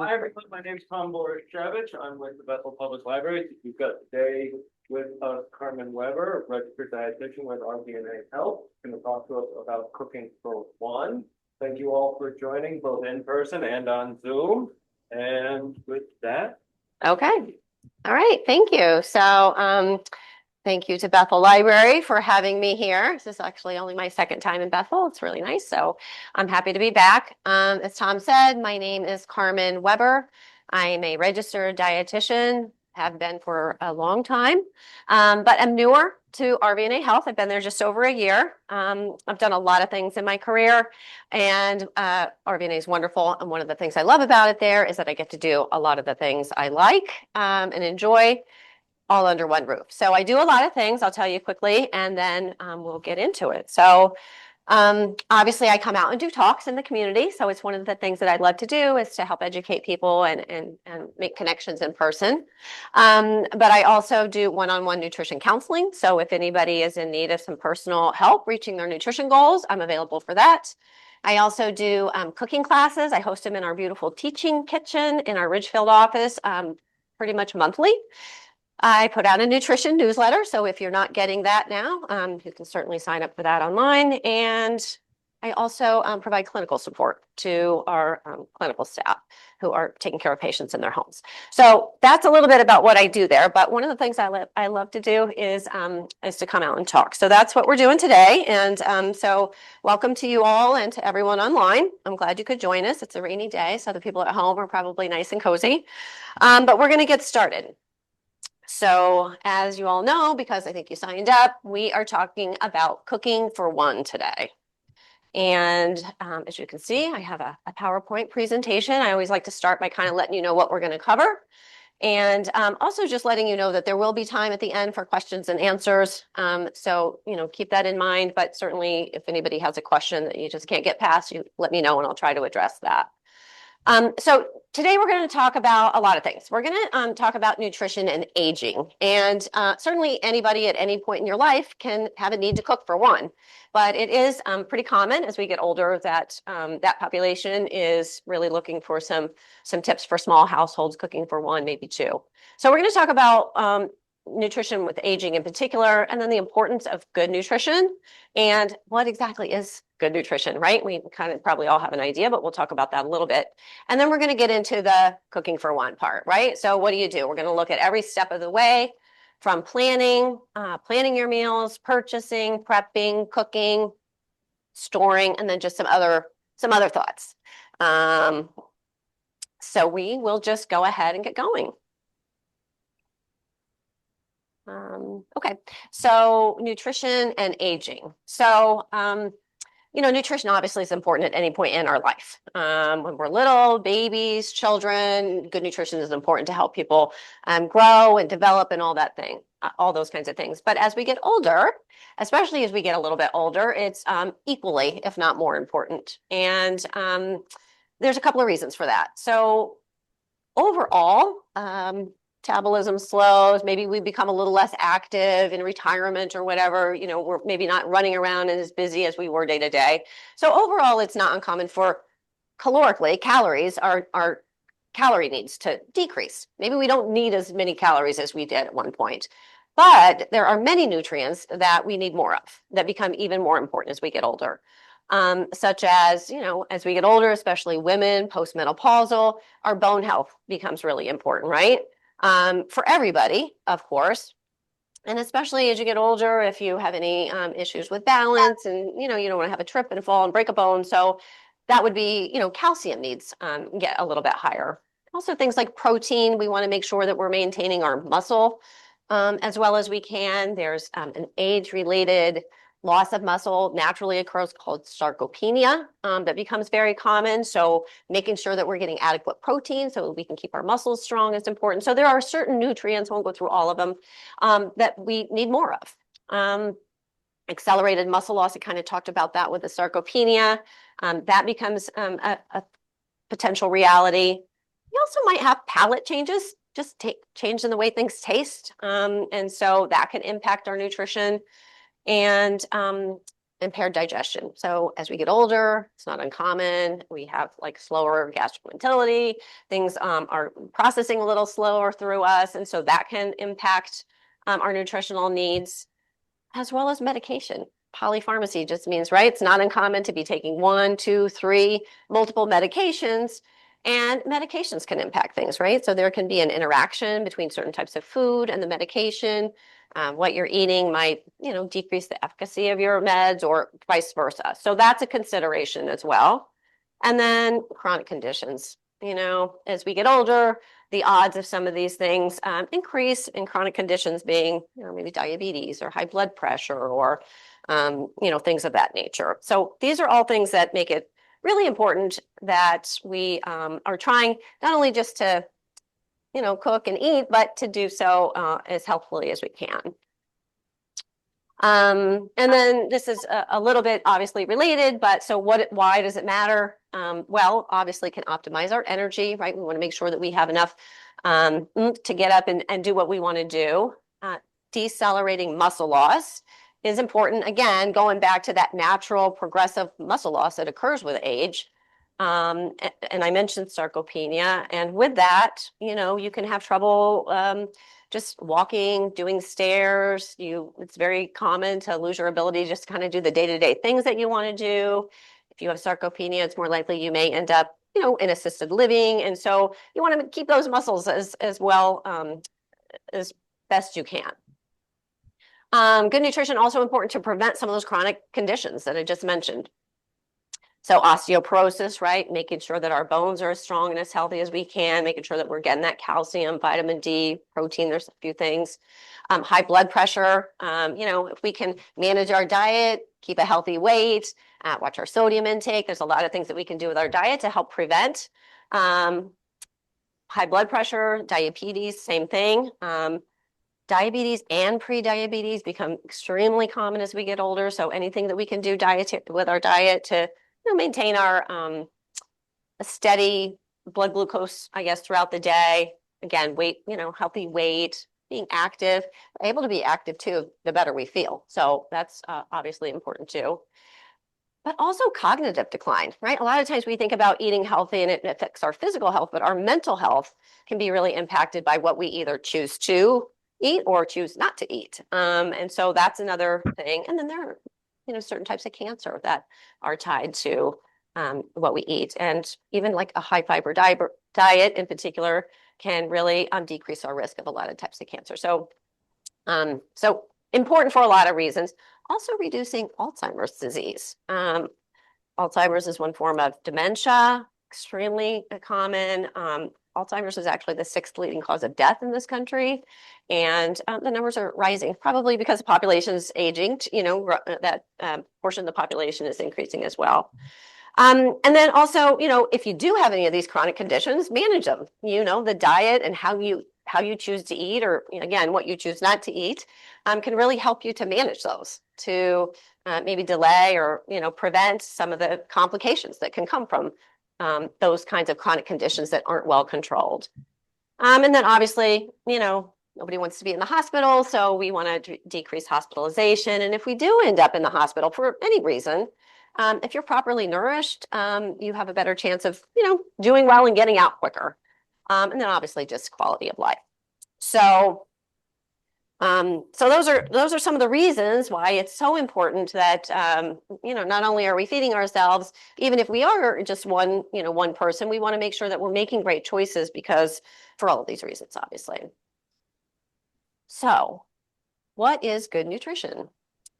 Hi, everyone. My name is Tom Borishevich. I'm with the Bethel Public Library. We've got today with us Carmen Weber, registered dietitian with RVNAhealth, going to talk to us about cooking for one. Thank you all for joining, both in person and on Zoom. And with that, Okay. All right. Thank you. Thank you to Bethel Library for having me here. This is actually only my second time in Bethel. It's really nice. So I'm happy to be back. As Tom said, my name is Carmen Weber. I am a registered dietitian, have been for a long time, but I'm newer to RVNAhealth. I've been there just over a year. I've done a lot of things in my career, and RVNA is wonderful. And one of the things I love about it there is that I get to do a lot of the things I like and enjoy, all under one roof. So I do a lot of things, I'll tell you quickly, and then we'll get into it. So obviously I come out and do talks in the community. So it's one of the things that I'd love to do is to help educate people and make connections in person. But I also do one-on-one nutrition counseling. So if anybody is in need of some personal help reaching their nutrition goals, I'm available for that. I also do cooking classes. I host them in our beautiful teaching kitchen in our Ridgefield office pretty much monthly. I put out a nutrition newsletter, so if you're not getting that now, you can certainly sign up for that online. And I also provide clinical support to our clinical staff who are taking care of patients in their homes. So that's a little bit about what I do there. But one of the things I love to do is to come out and talk. So that's what we're doing today. And so welcome to you all and to everyone online. I'm glad you could join us. It's a rainy day, so the people at home are probably nice and cozy. But we're going to get started. So as you all know, because I think you signed up, we are talking about cooking for one today. And as you can see, I have a PowerPoint presentation. I always like to start by kind of letting you know what we're going to cover. And also just letting you know that there will be time at the end for questions and answers. So, keep that in mind. But certainly if anybody has a question that you just can't get past, you let me know and I'll try to address that. So today we're going to talk about a lot of things. We're going to talk about nutrition and aging. And certainly anybody at any point in your life can have a need to cook for one. But it is pretty common as we get older that that population is really looking for some tips for small households cooking for one, maybe two. So we're going to talk about nutrition with aging in particular, and then the importance of good nutrition and what exactly is good nutrition, right? We kind of probably all have an idea, but we'll talk about that a little bit. And then we're going to get into the cooking for one part, right? So what do? We're going to look at every step of the way from planning your meals, purchasing, prepping, cooking, storing, and then just some other thoughts. So we will just go ahead and get going. Okay, so nutrition and aging. So, nutrition obviously is important at any point in our life. When we're little, babies, children, good nutrition is important to help people grow and develop and all those kinds of things. But as we get older, especially as we get a little bit older, it's equally, if not more important. And there's a couple of reasons for that. So overall, metabolism slows, maybe we become a little less active in retirement or whatever, we're maybe not running around and as busy as we were day to day. So overall, it's not uncommon for calories, our calorie needs to decrease. Maybe we don't need as many calories as we did at one point, but there are many nutrients that we need more of that become even more important as we get older. Such as, as we get older, especially women, postmenopausal, our bone health becomes really important, right? For everybody, of course, and especially as you get older, if you have any issues with balance and, you don't want to have a trip and fall and break a bone. So that would be, calcium needs get a little bit higher. Also things like protein, we want to make sure that we're maintaining our muscle as well as we can. There's an age-related loss of muscle naturally occurs called sarcopenia that becomes very common. So making sure that we're getting adequate protein so we can keep our muscles strong is important. So there are certain nutrients, won't go through all of them, that we need more of. Accelerated muscle loss, I kind of talked about that with the sarcopenia. That becomes a potential reality. You also might have palate changes, just change in the way things taste. And so that can impact our nutrition. And impaired digestion. So as we get older, it's not uncommon. We have like slower gastric motility. Things are processing a little slower through us. And so that can impact our nutritional needs, as well as medication. Polypharmacy just means, right? It's not uncommon to be taking 1, 2, 3, multiple medications. And medications can impact things, right? So there can be an interaction between certain types of food and the medication. What you're eating might, decrease the efficacy of your meds or vice versa. So that's a consideration as well. And then chronic conditions. As we get older, the odds of some of these things increase in chronic conditions being, maybe diabetes or high blood pressure or, things of that nature. So these are all things that make it really important that we are trying not only just to, cook and eat, but to do so as healthfully as we can. And then this is a little bit obviously related, but so why does it matter? Well, obviously can optimize our energy, right? We want to make sure that we have enough to get up and do what we want to do. Decelerating muscle loss is important. Again, going back to that natural progressive muscle loss that occurs with age. And I mentioned sarcopenia, and with that, you can have trouble just walking, doing stairs. It's very common to lose your ability to just kind of do the day-to-day things that you want to do. If you have sarcopenia, it's more likely you may end up, in assisted living. And so you want to keep those muscles as well as best you can. Good nutrition also important to prevent some of those chronic conditions that I just mentioned. So osteoporosis, right? Making sure that our bones are as strong and as healthy as we can, making sure that we're getting that calcium, vitamin D, protein, there's a few things. High blood pressure, if we can manage our diet, keep a healthy weight, watch our sodium intake. There's a lot of things that we can do with our diet to help prevent high blood pressure, diabetes, same thing. Diabetes and pre-diabetes become extremely common as we get older. So anything that we can do with our diet to maintain our a steady blood glucose, I guess, throughout the day. Again, weight, healthy weight, being active, able to be active too, the better we feel. So that's obviously important too. But also cognitive decline, right? A lot of times we think about eating healthy and it affects our physical health, but our mental health can be really impacted by what we either choose to eat or choose not to eat. And so that's another thing. And then there are, certain types of cancer that are tied to what we eat. And even like a high fiber diet in particular can really decrease our risk of a lot of types of cancer. So important for a lot of reasons. Also reducing Alzheimer's disease. Alzheimer's is one form of dementia, extremely common. Alzheimer's is actually the 6th leading cause of death in this country. And the numbers are rising, probably because the population is aging, that portion of the population is increasing as well. And then also, if you do have any of these chronic conditions, manage them. The diet and how you choose to eat, or again, what you choose not to eat, can really help you to manage those, to maybe delay or, prevent some of the complications that can come from those kinds of chronic conditions that aren't well controlled. And then obviously, nobody wants to be in the hospital, so we want to decrease hospitalization. And if we do end up in the hospital for any reason, if you're properly nourished, you have a better chance of, doing well and getting out quicker. And then obviously just quality of life. So those are some of the reasons why it's so important that, not only are we feeding ourselves, even if we are just one person, we want to make sure that we're making great choices because for all of these reasons, obviously. So what is good nutrition?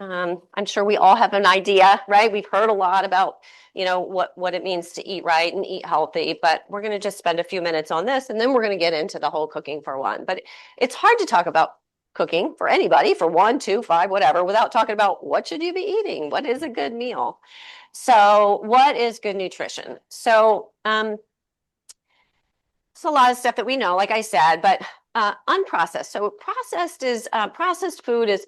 I'm sure we all have an idea, right? We've heard a lot about, what it means to eat right and eat healthy, but we're going to just spend a few minutes on this and then we're going to get into the whole cooking for one. But it's hard to talk about cooking for anybody, for 1, 2, 5, whatever, without talking about what should you be eating? What is a good meal? So what is good nutrition? So it's a lot of stuff that we know, like I said, but unprocessed. So processed food is,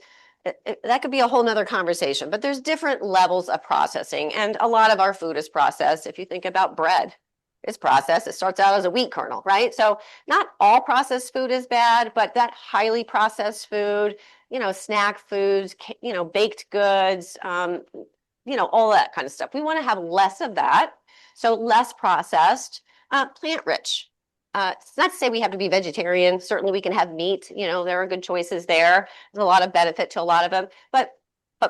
that could be a whole nother conversation, but there's different levels of processing, and a lot of our food is processed. If you think about bread, it's processed. It starts out as a wheat kernel, right? So not all processed food is bad, but that highly processed food, snack foods, baked goods, all that kind of stuff. We want to have less of that. So less processed, plant rich. It's not to say we have to be vegetarian. Certainly we can have meat. There are good choices there. There's a lot of benefit to a lot of them, but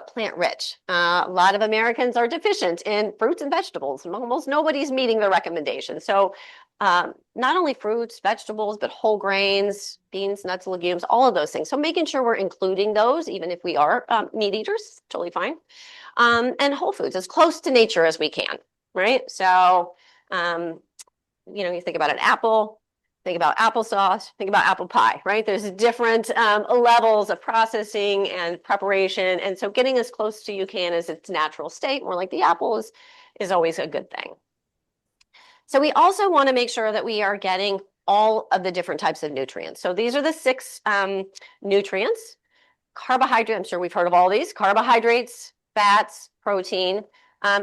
plant rich. A lot of Americans are deficient in fruits and vegetables. Almost nobody's meeting the recommendation. So not only fruits, vegetables, but whole grains, beans, nuts, legumes, all of those things. So making sure we're including those, even if we are meat eaters, totally fine. And whole foods, as close to nature as we can, right? So, you think about an apple, think about applesauce, think about apple pie, right? There's different levels of processing and preparation. And so getting as close to you can as its natural state, more like the apple, is always a good thing. So we also want to make sure that we are getting all of the different types of nutrients. So these are the 6 nutrients. Carbohydrate, I'm sure we've heard of all these. Carbohydrates, fats, protein.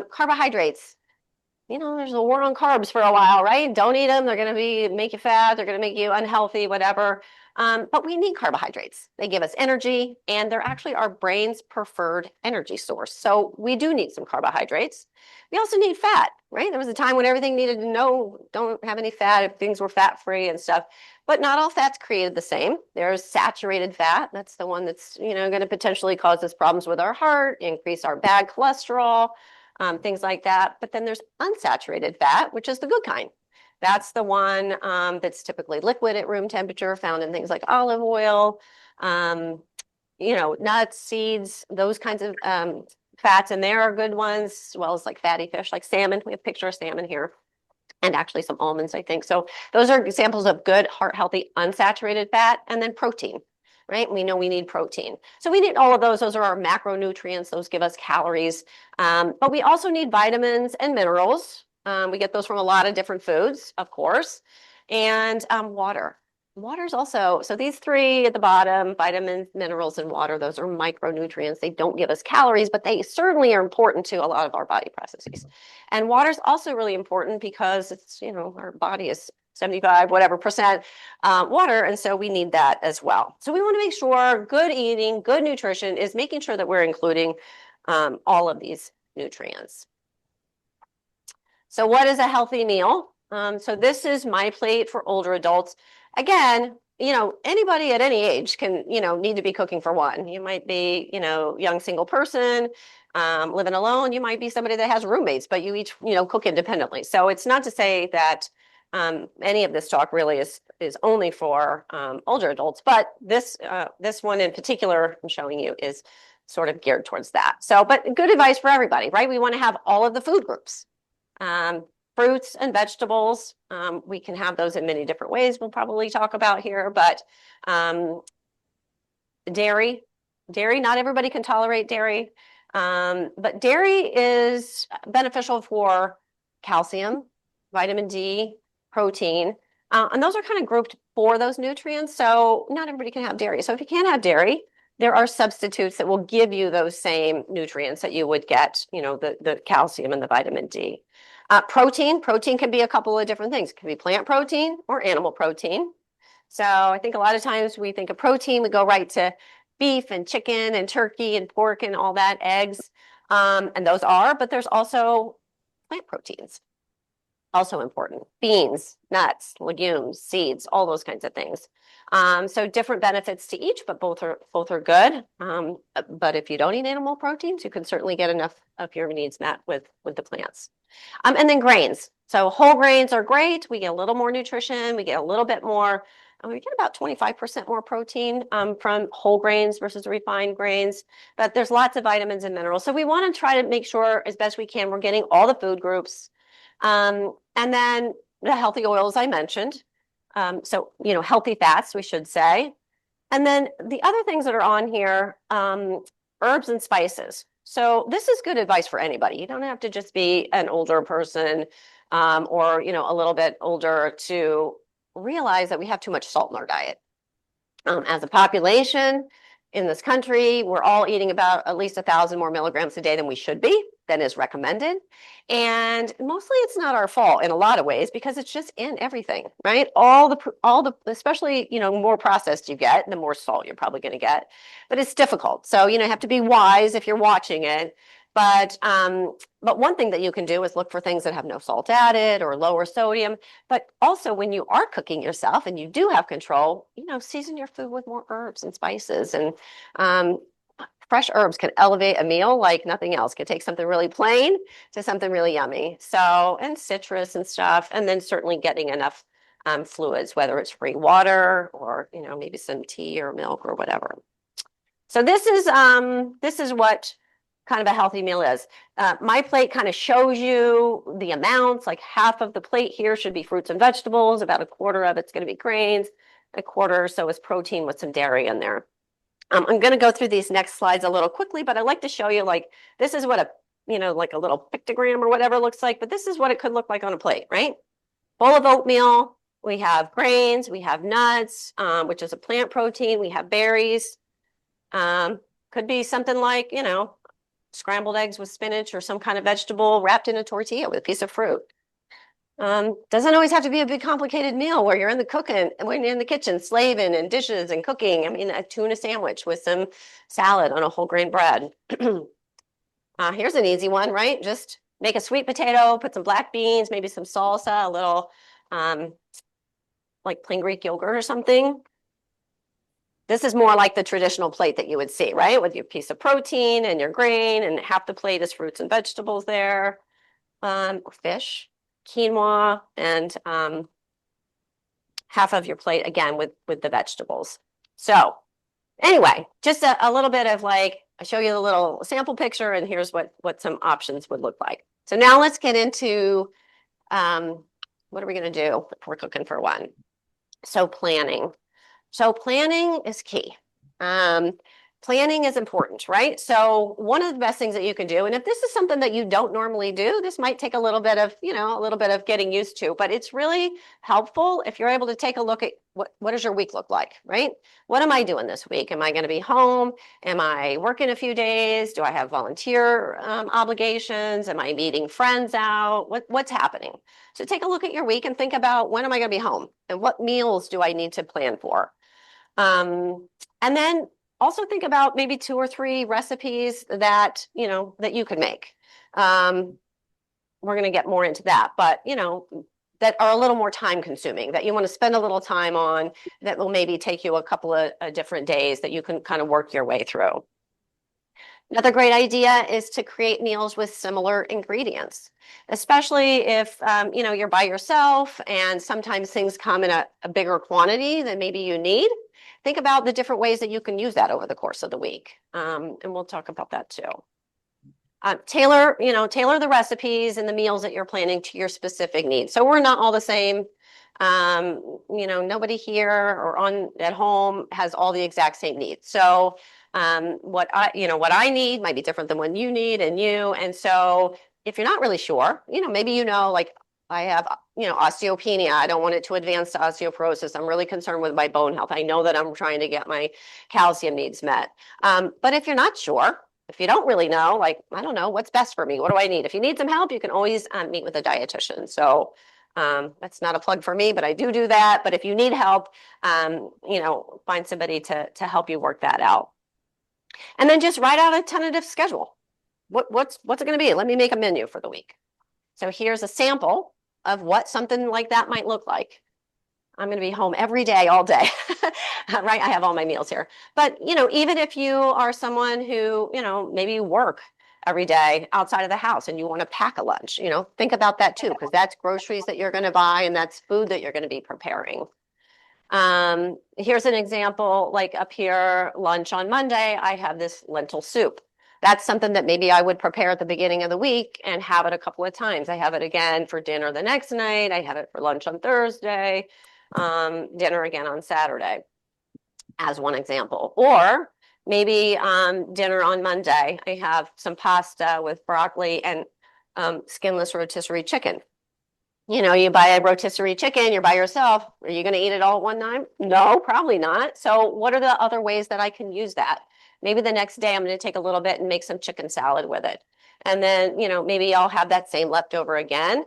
Carbohydrates, there's a war on carbs for a while, right? Don't eat them. They're going to make you fat. They're going to make you unhealthy, whatever. But we need carbohydrates. They give us energy, and they're actually our brain's preferred energy source. So we do need some carbohydrates. We also need fat, right? There was a time when everything needed to don't have any fat if things were fat-free and stuff. But not all fat's created the same. There's saturated fat. That's the one that's, going to potentially cause us problems with our heart, increase our bad cholesterol, things like that. But then there's unsaturated fat, which is the good kind. That's the one that's typically liquid at room temperature, found in things like olive oil, nuts, seeds, those kinds of fats. And there are good ones, as well as like fatty fish, like salmon. We have a picture of salmon here. And actually some almonds, I think. So those are examples of good, heart-healthy, unsaturated fat. And then protein, right? We know we need protein. So we need all of those. Those are our macronutrients. Those give us calories. But we also need vitamins and minerals. We get those from a lot of different foods, of course. And water. Water's also, so these 3 at the bottom, vitamins, minerals, and water, those are micronutrients. They don't give us calories, but they certainly are important to a lot of our body processes. And water's also really important because it's, our body is 75, whatever percent water. And so we need that as well. So we want to make sure good eating, good nutrition is making sure that we're including all of these nutrients. So what is a healthy meal? So this is my plate for older adults. Again, anybody at any age can, need to be cooking for one. You might be, young single person, living alone. You might be somebody that has roommates, but you each, cook independently. So it's not to say that any of this talk really is only for older adults, but this one in particular I'm showing you is sort of geared towards that. So, but good advice for everybody, right? We want to have all of the food groups. Fruits and vegetables, we can have those in many different ways. We'll probably talk about here, but dairy, not everybody can tolerate dairy, but dairy is beneficial for calcium, vitamin D, protein, and those are kind of grouped for those nutrients. So not everybody can have dairy. So if you can't have dairy, there are substitutes that will give you those same nutrients that you would get, the calcium and the vitamin D. Protein can be a couple of different things. It can be plant protein or animal protein. So I think a lot of times we think of protein, we go right to beef and chicken and turkey and pork and all that, eggs. And those are, but there's also plant proteins, also important. Beans, nuts, legumes, seeds, all those kinds of things. So different benefits to each, but both are good. But if you don't eat animal proteins, you can certainly get enough of your needs met with the plants. And then grains. So whole grains are great. We get a little more nutrition. We get a little bit more. We get about 25% more protein from whole grains versus refined grains. But there's lots of vitamins and minerals. So we want to try to make sure as best we can we're getting all the food groups. And then the healthy oils I mentioned. So, healthy fats, we should say. And then the other things that are on here, herbs and spices. So this is good advice for anybody. You don't have to just be an older person or, a little bit older to realize that we have too much salt in our diet. As a population in this country, we're all eating about at least 1,000 more milligrams a day than we should be, than is recommended. And mostly it's not our fault in a lot of ways because it's just in everything, right? All the, especially, more processed you get, the more salt you're probably going to get, but it's difficult. So, you have to be wise if you're watching it But one thing that you can do is look for things that have no salt added or lower sodium. But also when you are cooking yourself and you do have control, season your food with more herbs and spices. And fresh herbs can elevate a meal like nothing else. Can take something really plain to something really yummy. So, and citrus and stuff, and then certainly getting enough fluids, whether it's free water or, maybe some tea or milk or whatever. So this is what kind of a healthy meal is. My plate kind of shows you the amounts, like half of the plate here should be fruits and vegetables, about a quarter of it's going to be grains, a quarter or so is protein with some dairy in there. I'm going to go through these next slides a little quickly, but I'd like to show you this is what like a little pictogram or whatever looks like, but this is what it could look like on a plate, right? Bowl of oatmeal, we have grains, we have nuts, which is a plant protein, we have berries. Could be something like, scrambled eggs with spinach or some kind of vegetable wrapped in a tortilla with a piece of fruit. Doesn't always have to be a big complicated meal where you're in the kitchen slaving and dishes and cooking. I mean, a tuna sandwich with some salad on a whole grain bread. Here's an easy one, right? Just make a sweet potato, put some black beans, maybe some salsa, a little like plain Greek yogurt or something. This is more like the traditional plate that you would see, right? With your piece of protein and your grain, and half the plate is fruits and vegetables there, or fish, quinoa, and half of your plate again with the vegetables. So anyway, just a little bit of I show you the little sample picture, and here's what some options would look like. So now let's get into what are we going to do if we're cooking for one? So planning. So planning is key. Planning is important, right? So one of the best things that you can do, and if this is something that you don't normally do, this might take a little bit of getting used to, but it's really helpful if you're able to take a look at what does your week look like, right? What am I doing this week? Am I going to be home? Am I working a few days? Do I have volunteer obligations? Am I meeting friends out? What's happening? So take a look at your week and think about, when am I going to be home? And what meals do I need to plan for? And then also think about maybe 2 or 3 recipes that you could make. We're going to get more into that, but that are a little more time consuming, that you want to spend a little time on, that will maybe take you a couple of different days that you can kind of work your way through. Another great idea is to create meals with similar ingredients, especially if you're by yourself and sometimes things come in a bigger quantity than maybe you need. Think about the different ways that you can use that over the course of the week. And we'll talk about that too. Tailor the recipes and the meals that you're planning to your specific needs. So we're not all the same. Nobody here or at home has all the exact same needs. So what I need might be different than what you need and you. And so if you're not really sure, maybe like I have, osteopenia. I don't want it to advance to osteoporosis. I'm really concerned with my bone health. I know that I'm trying to get my calcium needs met. But if you're not sure, if you don't really know, I don't know, what's best for me? What do I need? If you need some help, you can always meet with a dietitian. So that's not a plug for me, but I do that. But if you need help, find somebody to help you work that out. And then just write out a tentative schedule. What's it going to be? Let me make a menu for the week. So here's a sample of what something like that might look like. I'm going to be home every day, all day, right? I have all my meals here. But, even if you are someone who, maybe work every day outside of the house and you want to pack a lunch, think about that too, because that's groceries that you're going to buy and that's food that you're going to be preparing. Here's an example, like up here, lunch on Monday, I have this lentil soup. That's something that maybe I would prepare at the beginning of the week and have it a couple of times. I have it again for dinner the next night. I have it for lunch on Thursday, dinner again on Saturday, as one example. Or maybe dinner on Monday, I have some pasta with broccoli and skinless rotisserie chicken. You buy a rotisserie chicken, you're by yourself. Are you going to eat it all at one time? No, probably not. So what are the other ways that I can use that? Maybe the next day I'm going to take a little bit and make some chicken salad with it. And then, maybe I'll have that same leftover again.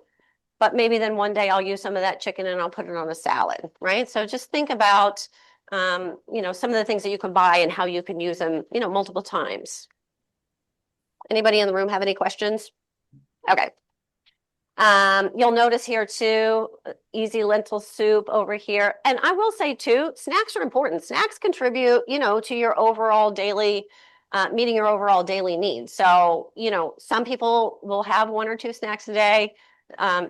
But maybe then one day I'll use some of that chicken and I'll put it on a salad, right? So just think about, some of the things that you can buy and how you can use them, multiple times. Anybody in the room have any questions? Okay. You'll notice here too, easy lentil soup over here. And I will say too, snacks are important. Snacks contribute, to your overall daily, meeting your overall daily needs. So, some people will have 1 or 2 snacks a day.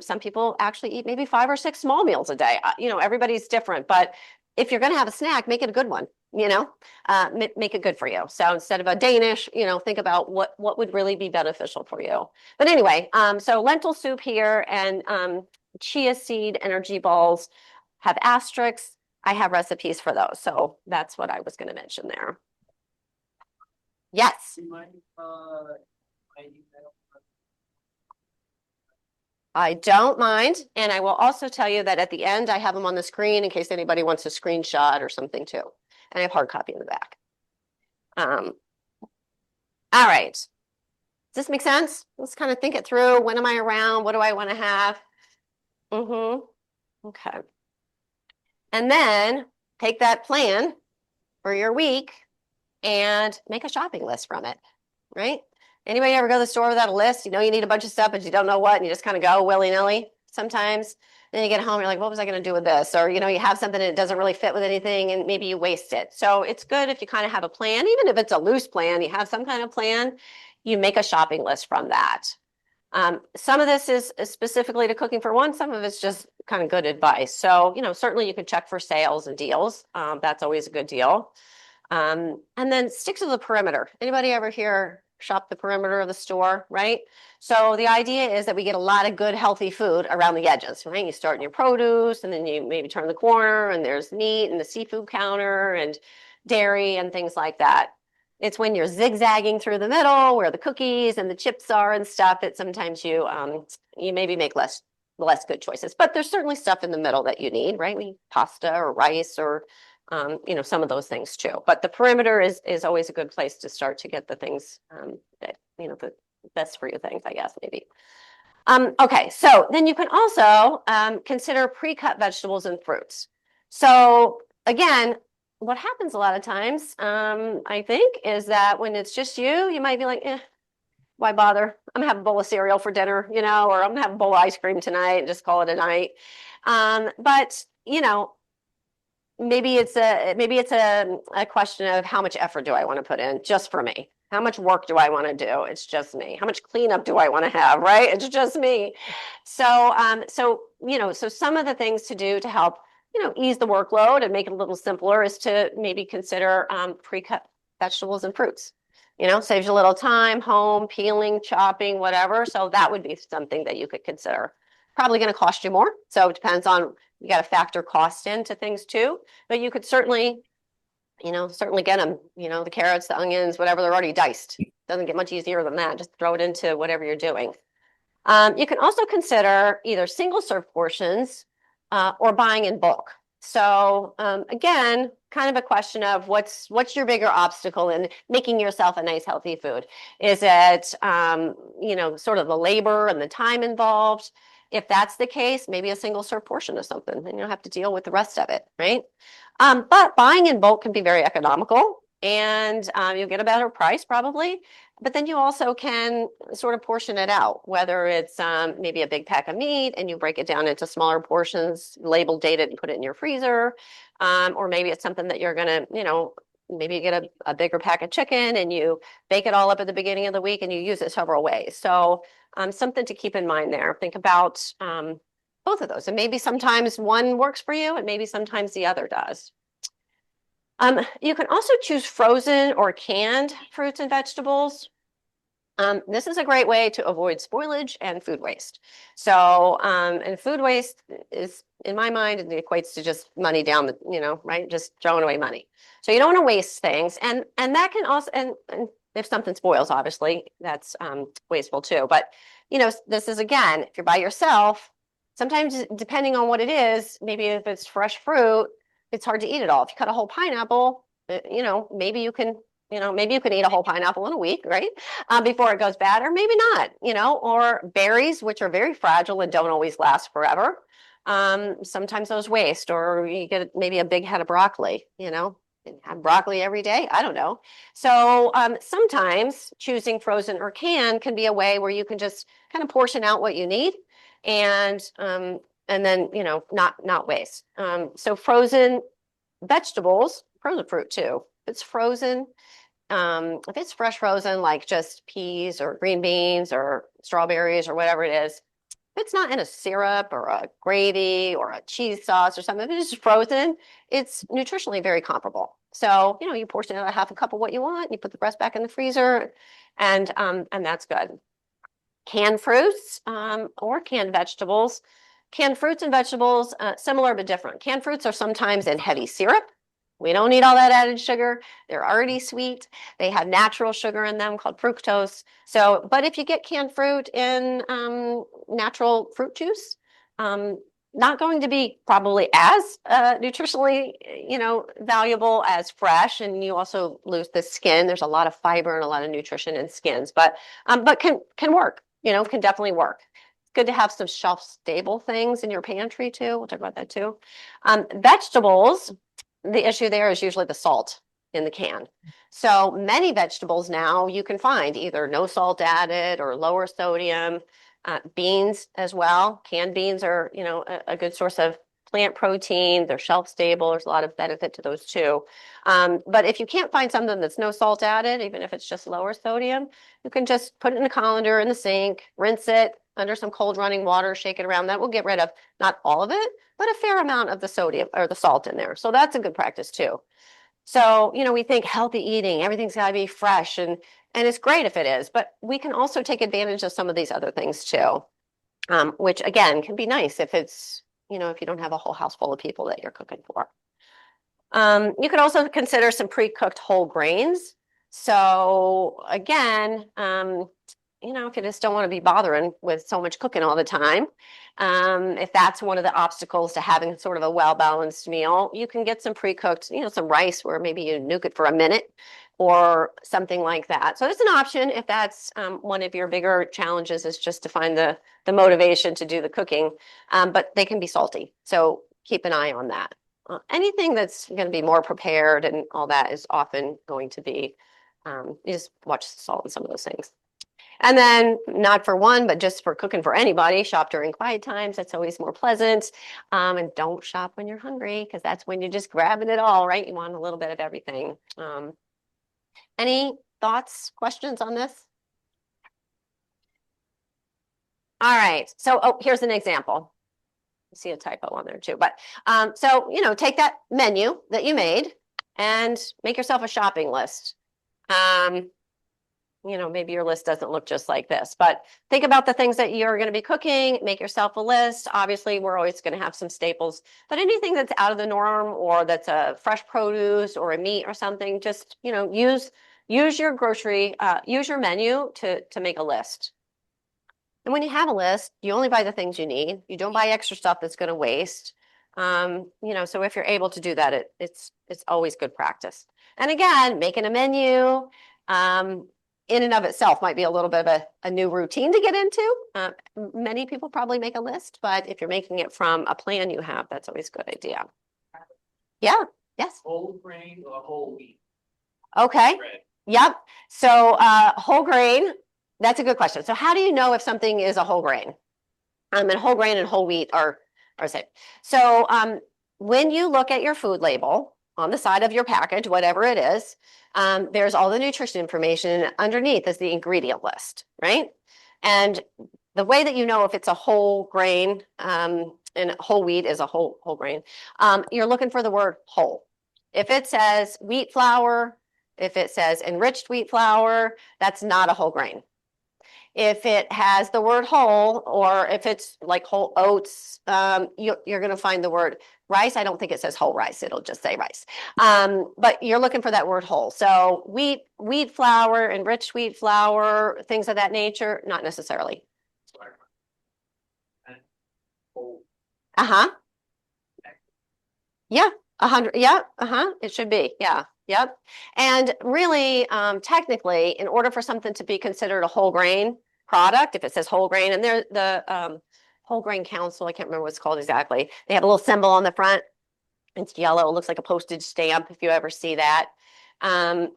Some people actually eat maybe 5 or 6 small meals a day. Everybody's different, but if you're going to have a snack, make it a good one, make it good for you. So instead of a Danish, think about what would really be beneficial for you. But anyway, so lentil soup here and chia seed energy balls have asterisks. I have recipes for those. So that's what I was going to mention there. Yes. I don't mind. And I will also tell you that at the end, I have them on the screen in case anybody wants a screenshot or something too. And I have hard copy in the back. All right. Does this make sense? Let's kind of think it through. When am I around? What do I want to have? Okay. And then take that plan for your week and make a shopping list from it, right? Anybody ever go to the store without a list? You need a bunch of stuff, but you don't know what, and you just kind of go willy-nilly sometimes. Then you get home, you're like, what was I going to do with this? Or, you have something that doesn't really fit with anything, and maybe you waste it. So it's good if you kind of have a plan, even if it's a loose plan, you have some kind of plan, you make a shopping list from that. Some of this is specifically to cooking for one, some of it's just kind of good advice. So, certainly you could check for sales and deals. That's always a good deal. And then stick to the perimeter. Anybody ever here shop the perimeter of the store, right? So the idea is that we get a lot of good, healthy food around the edges, right? You start in your produce and then you maybe turn the corner and there's meat and the seafood counter and dairy and things like that. It's when you're zigzagging through the middle where the cookies and the chips are and stuff that sometimes you maybe make less good choices. But there's certainly stuff in the middle that you need, right? Pasta or rice or some of those things too. But the perimeter is always a good place to start to get the things that, the best for you things, I guess, maybe. Okay, so then you can also consider pre-cut vegetables and fruits. So again, what happens a lot of times, I think, is that when it's just you might be like, why bother? I'm gonna have a bowl of cereal for dinner, or I'm gonna have a bowl of ice cream tonight and just call it a night. But maybe it's a question of how much effort do I want to put in just for me? How much work do I want to do? It's just me. How much cleanup do I want to have? Right? It's just me. So some of the things to do to help, ease the workload and make it a little simpler is to maybe consider pre-cut vegetables and fruits. Saves you a little time, home, peeling, chopping, whatever. So that would be something that you could consider. Probably going to cost you more. So it depends on, you got to factor cost into things too. But you could certainly get them, the carrots, the onions, whatever, they're already diced. Doesn't get much easier than that. Just throw it into whatever you're doing. You can also consider either single serve portions or buying in bulk. So again, kind of a question of what's your bigger obstacle in making yourself a nice, healthy food? Is it, sort of the labor and the time involved? If that's the case, maybe a single serve portion of something, and you don't have to deal with the rest of it, right? But buying in bulk can be very economical, and you'll get a better price probably. But then you also can sort of portion it out, whether it's maybe a big pack of meat and you break it down into smaller portions, label date it and put it in your freezer. Or maybe it's something that you're going to, maybe you get a bigger pack of chicken and you bake it all up at the beginning of the week and you use it several ways. So something to keep in mind there. Think about both of those. And maybe sometimes one works for you and maybe sometimes the other does. You can also choose frozen or canned fruits and vegetables. This is a great way to avoid spoilage and food waste. So, and food waste is, in my mind, it equates to just money down the, right? Just throwing away money. So you don't want to waste things. And that can also, and if something spoils, obviously, that's wasteful too. But, this is, again, if you're by yourself, sometimes depending on what it is, maybe if it's fresh fruit, it's hard to eat it all. If you cut a whole pineapple, maybe you can eat a whole pineapple in a week, right? Before it goes bad, or maybe not, or berries, which are very fragile and don't always last forever. Sometimes those waste, or you get maybe a big head of broccoli, and have broccoli every day. I don't know. So sometimes choosing frozen or canned can be a way where you can just kind of portion out what you need and then, you know, not waste. So frozen vegetables, frozen fruit too. If it's frozen, if it's fresh frozen, like just peas or green beans or strawberries or whatever it is, if it's not in a syrup or a gravy or a cheese sauce or something, if it's just frozen, it's nutritionally very comparable. So, you know, you portion out a half a cup of what you want, you put the rest back in the freezer, and that's good. Canned fruits or canned vegetables. Canned fruits and vegetables, similar but different. Canned fruits are sometimes in heavy syrup. We don't need all that added sugar. They're already sweet. They have natural sugar in them called fructose. So, but if you get canned fruit in natural fruit juice, not going to be probably as nutritionally, you know, valuable as fresh, and you also lose the skin. There's a lot of fiber and a lot of nutrition in skins, but can work. You know, can definitely work. It's good to have some shelf-stable things in your pantry too. We'll talk about that too. Vegetables, the issue there is usually the salt in the can. So many vegetables now you can find either no salt added or lower sodium. Beans as well. Canned beans are, you know, a good source of plant protein. They're shelf stable. There's a lot of benefit to those too. But if you can't find something that's no salt added, even if it's just lower sodium, you can just put it in a colander in the sink, rinse it under some cold running water, shake it around. That will get rid of not all of it, but a fair amount of the sodium or the salt in there. So that's a good practice too. So, you know, we think healthy eating, everything's got to be fresh, and it's great if it is, but we can also take advantage of some of these other things too, which again can be nice if it's, you know, if you don't have a whole house full of people that you're cooking for. You could also consider some pre-cooked whole grains. So again, you know, if you just don't want to be bothering with so much cooking all the time, if that's one of the obstacles to having sort of a well-balanced meal, you can get some pre-cooked, you know, some rice where maybe you nuke it for a minute or something like that. So it's an option if that's one of your bigger challenges, is just to find the motivation to do the cooking, but they can be salty. So keep an eye on that. Anything that's going to be more prepared and all that is often going to be, you just watch the salt in some of those things. And then not for one, but just for cooking for anybody, shop during quiet times. That's always more pleasant. And don't shop when you're hungry, because that's when you're just grabbing it all, right? You want a little bit of everything. Any thoughts, questions on this? All right. So, oh, here's an example. I see a typo on there too. But so, you know, take that menu that you made and make yourself a shopping list. You know, maybe your list doesn't look just like this, but think about the things that you're going to be cooking, make yourself a list. Obviously, we're always going to have some staples, but anything that's out of the norm or that's a fresh produce or a meat or something, just, you know, use your grocery, use your menu to make a list. And when you have a list, you only buy the things you need. You don't buy extra stuff that's going to waste. You know, so if you're able to do that, it's always good practice. And again, making a menu, in and of itself might be a little bit of a new routine to get into. Many people probably make a list, but if you're making it from a plan you have, that's always a good idea. Yeah, yes. Whole grain or whole wheat? Okay, Bread. yep. So whole grain, that's a good question. So how do you know if something is a whole grain? And whole grain and whole wheat are same. So when you look at your food label on the side of your package, whatever it is, there's all the nutrition information. Underneath is the ingredient list, right? And the way that you know if it's a whole grain, and whole wheat is a whole grain, you're looking for the word whole. If it says wheat flour, if it says enriched wheat flour, that's not a whole grain. If it has the word whole, or if it's like whole oats, you're going to find the word rice. I don't think it says whole rice. It'll just say rice. But you're looking for that word whole. So wheat flour, enriched wheat flour, things of that nature, not necessarily. Uh-huh. Yeah, 100. Yeah, uh-huh. It should be. Yeah. Yep. And really, technically, in order for something to be considered a whole grain product, if it says whole grain, and the Whole Grain Council, I can't remember what it's called exactly, they have a little symbol on the front. It's yellow. It looks like a postage stamp if you ever see that.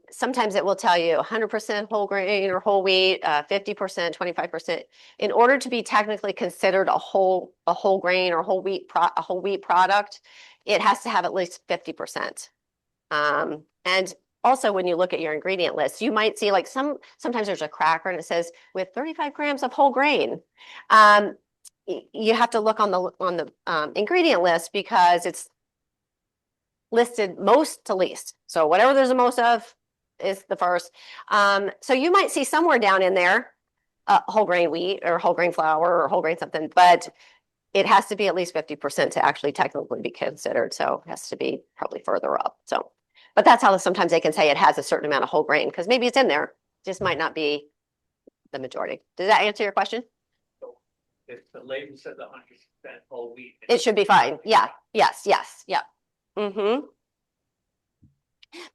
Sometimes it will tell you 100% whole grain or whole wheat, 50%, 25%. In order to be technically considered a whole grain or a whole wheat product, it has to have at least 50%. And also, when you look at your ingredient list, you might see like sometimes there's a cracker and it says with 35 grams of whole grain. You have to look on the ingredient list because it's listed most to least. So whatever there's the most of is the first. So you might see somewhere down in there whole grain wheat or whole grain flour or whole grain something, but it has to be at least 50% to actually technically be considered. So it has to be probably further up. So, but that's how sometimes they can say it has a certain amount of whole grain because maybe it's in there, just might not be the majority. Does that answer your question? So if the label says 100% whole wheat. It should be fine. Yeah. Yes. Yeah. Mm-hmm.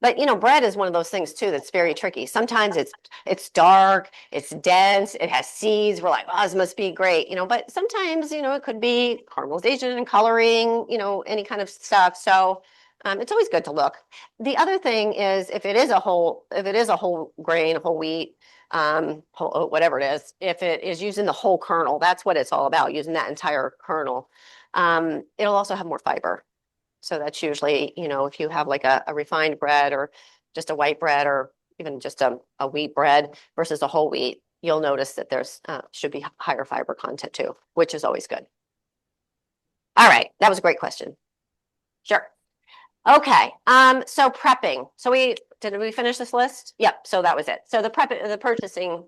But you know, bread is one of those things too that's very tricky. Sometimes it's dark, it's dense, it has seeds. We're like, oh, this must be great, you know. But sometimes, you know, it could be caramelization and coloring, you know, any kind of stuff. So it's always good to look. The other thing is if it is a whole grain, whole wheat, whole oat, whatever it is, if it is using the whole kernel, that's what it's all about, using that entire kernel. It'll also have more fiber. So that's usually, you know, if you have like a refined bread or just a white bread or even just a wheat bread versus a whole wheat, you'll notice that there's should be higher fiber content too, which is always good. All right, that was a great question. Sure. Okay, so prepping. So did we finish this list? Yep, so that was it. So the purchasing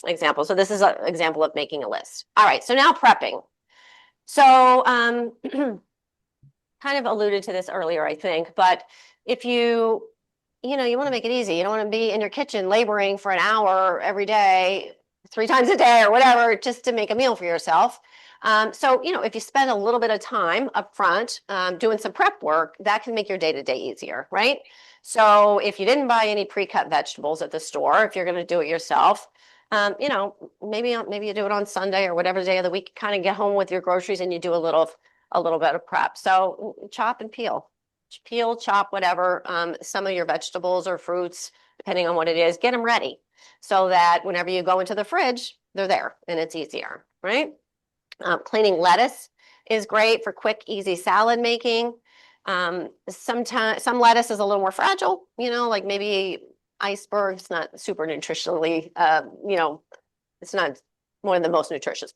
example. So this is an example of making a list. All right, so now prepping. So kind of alluded to this earlier, I think, but if you want to make it easy, you don't want to be in your kitchen laboring for an hour every day, 3 times a day or whatever, just to make a meal for yourself. So, you know, if you spend a little bit of time up front doing some prep work, that can make your day-to-day easier, right? So if you didn't buy any pre-cut vegetables at the store, if you're going to do it yourself, you know, maybe you do it on Sunday or whatever day of the week, you kind of get home with your groceries and you do a little bit of prep. So chop and peel, chop, whatever. Some of your vegetables or fruits, depending on what it is, get them ready so that whenever you go into the fridge, they're there and it's easier, right? Cleaning lettuce is great for quick, easy salad making. Sometimes some lettuce is a little more fragile, you know, like maybe iceberg. It's not super nutritionally, you know, it's not one of the most nutritious,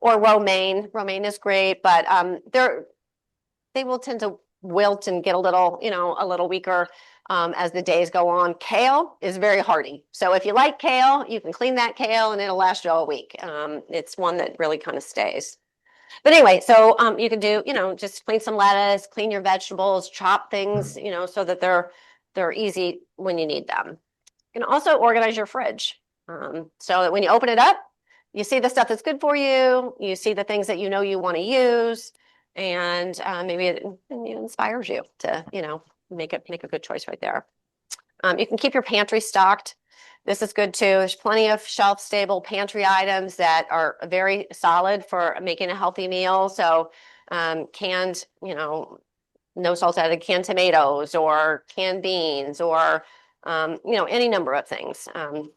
or romaine. Romaine is great, but they will tend to wilt and get a little weaker as the days go on. Kale is very hardy. So if you like kale, you can clean that kale and it'll last you all week. It's one that really kind of stays. But anyway, so you can do, you know, just clean some lettuce, clean your vegetables, chop things, you know, so that they're easy when you need them. You can also organize your fridge so that when you open it up, you see the stuff that's good for you. You see the things that you know you want to use, and maybe it inspires you to, you know, make a good choice right there. You can keep your pantry stocked. This is good too. There's plenty of shelf-stable pantry items that are very solid for making a healthy meal. So canned, you know, no salt added canned tomatoes or canned beans or you know, any number of things.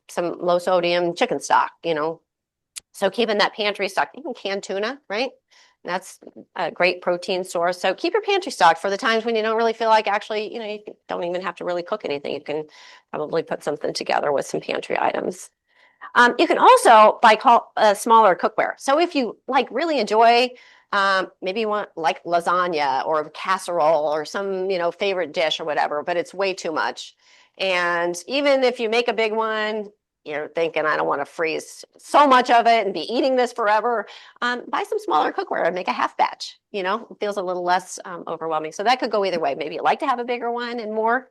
Some low sodium chicken stock, you know. So keeping that pantry stock, even canned tuna, right? That's a great protein source. So keep your pantry stocked for the times when you don't really feel like actually, you know, you don't even have to really cook anything. You can probably put something together with some pantry items. You can also buy smaller cookware. So if you like really enjoy, maybe you want like lasagna or casserole or some, you know, favorite dish or whatever, but it's way too much. And even if you make a big one, you're thinking, I don't want to freeze so much of it and be eating this forever. Buy some smaller cookware and make a half batch. You know, it feels a little less overwhelming. So that could go either way. Maybe you like to have a bigger one and more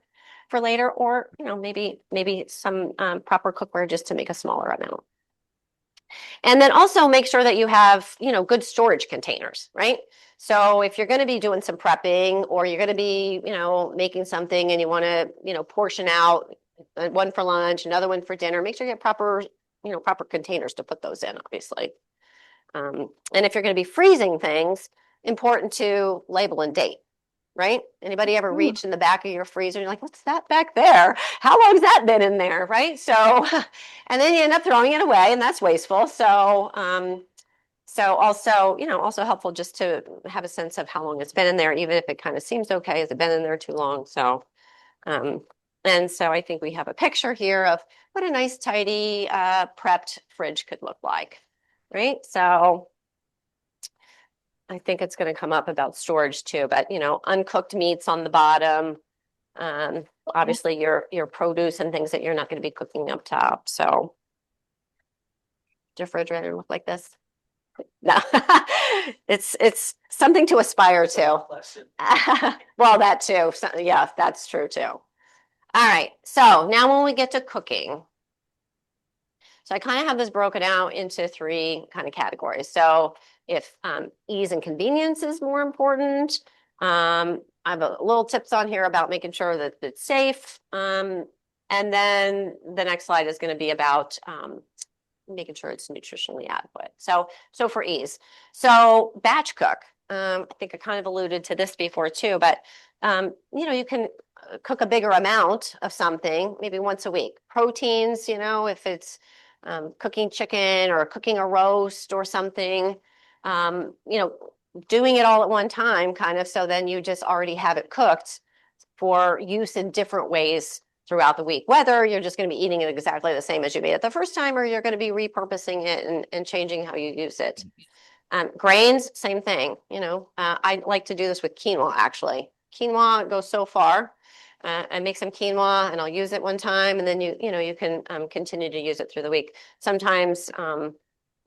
for later, or, you know, maybe some proper cookware just to make a smaller amount. And then also make sure that you have, you know, good storage containers, right? So if you're going to be doing some prepping or you're going to be, you know, making something and you want to, you know, portion out one for lunch, another one for dinner, make sure you have proper containers to put those in, obviously. And if you're going to be freezing things, important to label and date. right? Anybody ever reach in the back of your freezer? You're like, what's that back there? How long's that been in there, right? So, and then you end up throwing it away, and that's wasteful. So, so also, also helpful just to have a sense of how long it's been in there, even if it kind of seems okay. Has it been in there too long? So, um, and so I think we have a picture here of what a nice, tidy, prepped fridge could look like, right? So I think it's going to come up about storage too, but uncooked meats on the bottom. Obviously your produce and things that you're not going to be cooking up top. So does your refrigerator look like this? No, it's something to aspire to. Well, that too. So, yeah, that's true too. All right. So now when we get to cooking, so I kind of have this broken out into three kind of categories. So if ease and convenience is more important, I have a little tips on here about making sure that it's safe. And then the next slide is going to be about making sure it's nutritionally adequate. So for ease, so batch cook. I think I kind of alluded to this before too, but you can cook a bigger amount of something, maybe once a week. Proteins, if it's cooking chicken or cooking a roast or something, doing it all at one time, kind of, so then you just already have it cooked for use in different ways throughout the week, whether you're just going to be eating it exactly the same as you made it the first time, or you're going to be repurposing it and changing how you use it. Grains, same thing. I like to do this with quinoa, actually. Quinoa goes so far. I make some quinoa and I'll use it one time, and then you can continue to use it through the week. Sometimes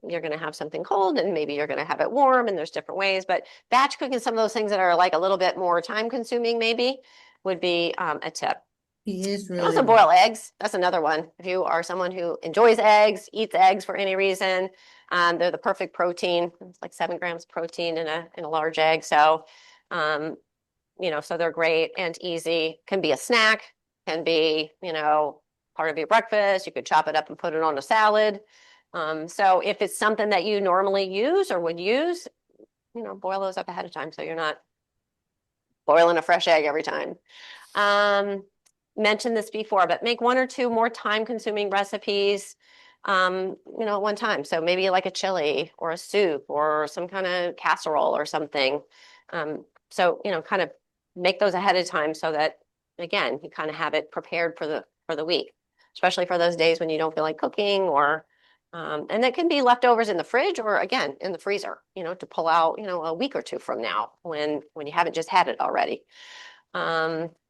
you're going to have something cold and maybe you're going to have it warm, and there's different ways, but batch cooking, some of those things that are like a little bit more time consuming maybe would be a tip. He is really Also boil eggs. That's another one. If you are someone who enjoys eggs, eats eggs for any reason, they're the perfect protein. It's like 7 grams protein in a large egg. So, so they're great and easy. Can be a snack, can be, part of your breakfast. You could chop it up and put it on a salad. So if it's something that you normally use or would use, boil those up ahead of time so you're not boiling a fresh egg every time. Mentioned this before, but make 1 or 2 more time-consuming recipes, at one time. So maybe like a chili or a soup or some kind of casserole or something. So kind of make those ahead of time so that, again, you kind of have it prepared for the week, especially for those days when you don't feel like cooking, or and that can be leftovers in the fridge or, again, in the freezer, to pull out, a week or 2 from now when you haven't just had it already.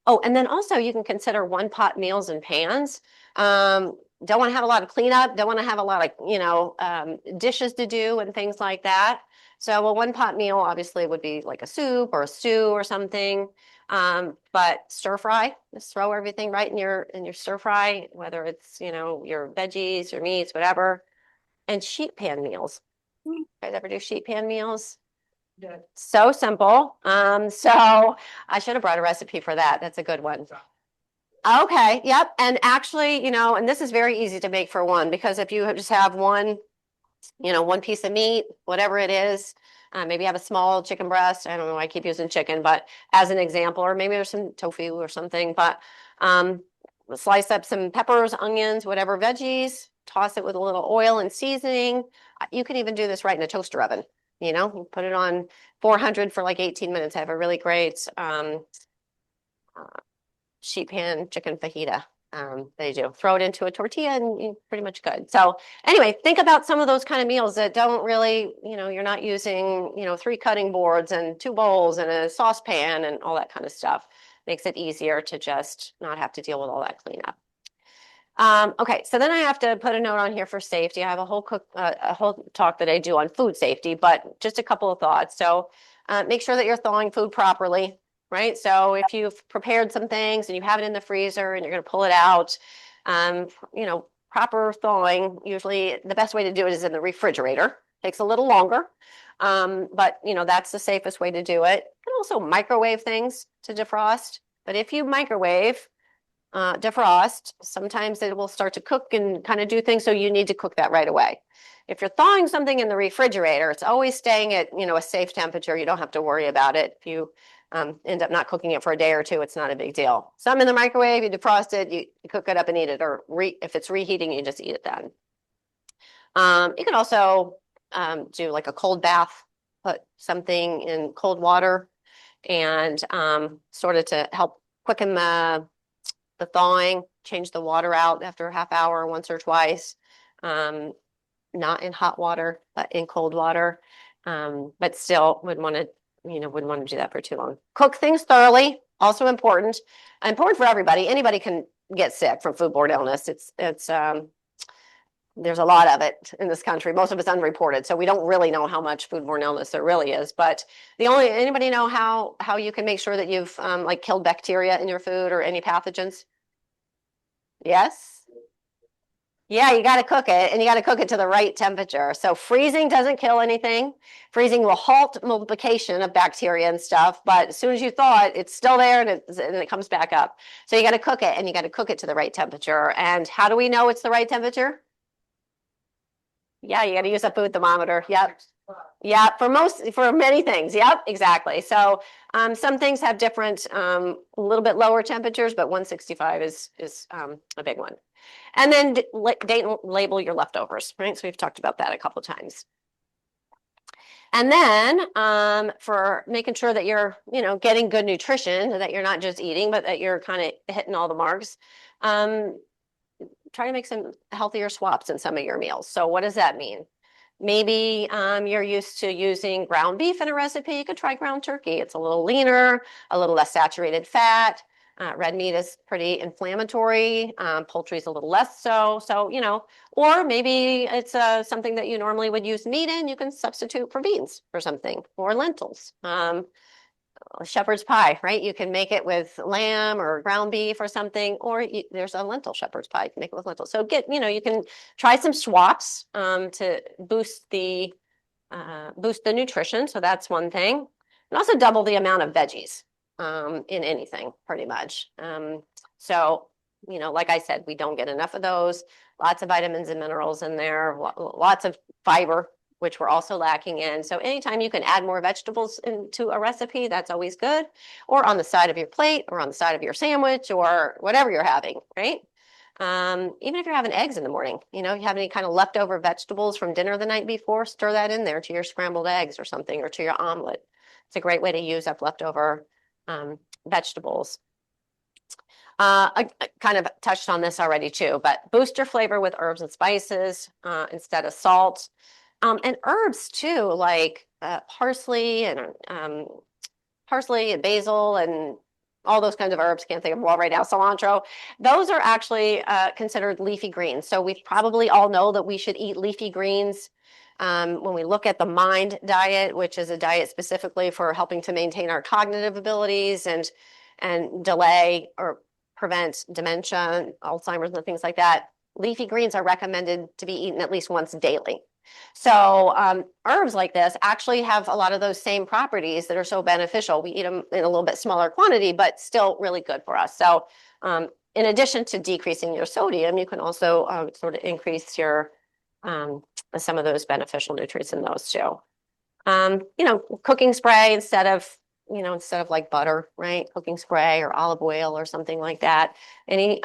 Oh, and then also you can consider one-pot meals and pans. Don't want to have a lot of cleanup. Don't want to have a lot of, dishes to do and things like that. So a one-pot meal obviously would be like a soup or a stew or something. But stir fry, just throw everything right in your stir fry, whether it's, your veggies, your meats, whatever. And sheet pan meals. You guys ever do sheet pan meals? Yeah. So simple. So I should have brought a recipe for that. That's a good one. Okay. Yep. And actually, and this is very easy to make for one, because if you just have one, one piece of meat, whatever it is, maybe have a small chicken breast. I don't know why I keep using chicken, but as an example, or maybe there's some tofu or something, but slice up some peppers, onions, whatever veggies, toss it with a little oil and seasoning. You can even do this right in a toaster oven. You put it on 400 for like 18 minutes. I have a really great sheet pan chicken fajita. They do. Throw it into a tortilla and you're pretty much good. So anyway, think about some of those kind of meals that don't really, you're not using, 3 cutting boards and 2 bowls and a saucepan and all that kind of stuff. Makes it easier to just not have to deal with all that cleanup. Okay, so then I have to put a note on here for safety. I have a whole talk that I do on food safety, but just a couple of thoughts. So make sure that you're thawing food properly, right? So if you've prepared some things and you have it in the freezer and you're going to pull it out, proper thawing, usually the best way to do it is in the refrigerator. Takes a little longer, but that's the safest way to do it. You can also microwave things to defrost, but if you microwave, defrost, sometimes it will start to cook and kind of do things, so you need to cook that right away. If you're thawing something in the refrigerator, it's always staying at a safe temperature. You don't have to worry about it. If you end up not cooking it for a day or two, it's not a big deal. Some in the microwave, you defrost it, you cook it up and eat it, or if it's reheating, you just eat it then. You can also do like a cold bath, put something in cold water and sort of to help quicken the thawing, change the water out after a half hour once or twice. Not in hot water, but in cold water. But still wouldn't want to do that for too long. Cook things thoroughly, also important. Important for everybody. Anybody can get sick from foodborne illness. There's a lot of it in this country. Most of it's unreported, so we don't really know how much foodborne illness there really is. But anybody know how you can make sure that you've like killed bacteria in your food or any pathogens? Yes. Yeah, you got to cook it, and you got to cook it to the right temperature. So freezing doesn't kill anything. Freezing will halt multiplication of bacteria and stuff, but as soon as you thaw it, it's still there and it comes back up. So you got to cook it, and you got to cook it to the right temperature. And how do we know it's the right temperature? Yeah, you got to use a food thermometer. Yep. Yeah, for many things. Yep, exactly. So some things have different, a little bit lower temperatures, but 165 is a big one. And then date and label your leftovers, right? So we've talked about that a couple of times. And then for making sure that you're, getting good nutrition, that you're not just eating, but that you're kind of hitting all the marks, try to make some healthier swaps in some of your meals. So what does that mean? Maybe you're used to using ground beef in a recipe. You could try ground turkey. It's a little leaner, a little less saturated fat. Red meat is pretty inflammatory. Poultry is a little less so. So, or maybe it's something that you normally would use meat in. You can substitute for beans or something, or lentils. Shepherd's pie, right? You can make it with lamb or ground beef or something, or there's a lentil shepherd's pie. You can make it with lentils. So you can try some swaps to boost the nutrition. So that's one thing. And also double the amount of veggies in anything, pretty much. So, like I said, we don't get enough of those. Lots of vitamins and minerals in there, lots of fiber, which we're also lacking in. So anytime you can add more vegetables into a recipe, that's always good. Or on the side of your plate, or on the side of your sandwich, or whatever you're having, right? Even if you're having eggs in the morning, you have any kind of leftover vegetables from dinner the night before, stir that in there to your scrambled eggs or something, or to your omelet. It's a great way to use up leftover vegetables. I kind of touched on this already too, but boost your flavor with herbs and spices instead of salt. And herbs too, like parsley and basil and all those kinds of herbs. Can't think of them all right now. Cilantro. Those are actually considered leafy greens. So we probably all know that we should eat leafy greens. When we look at the MIND diet, which is a diet specifically for helping to maintain our cognitive abilities and delay or prevent dementia, Alzheimer's, and things like that, leafy greens are recommended to be eaten at least once daily. So herbs like this actually have a lot of those same properties that are so beneficial. We eat them in a little bit smaller quantity, but still really good for us. So in addition to decreasing your sodium, you can also sort of increase your some of those beneficial nutrients in those too. Cooking spray instead of like butter, right? Cooking spray or olive oil or something like that. Any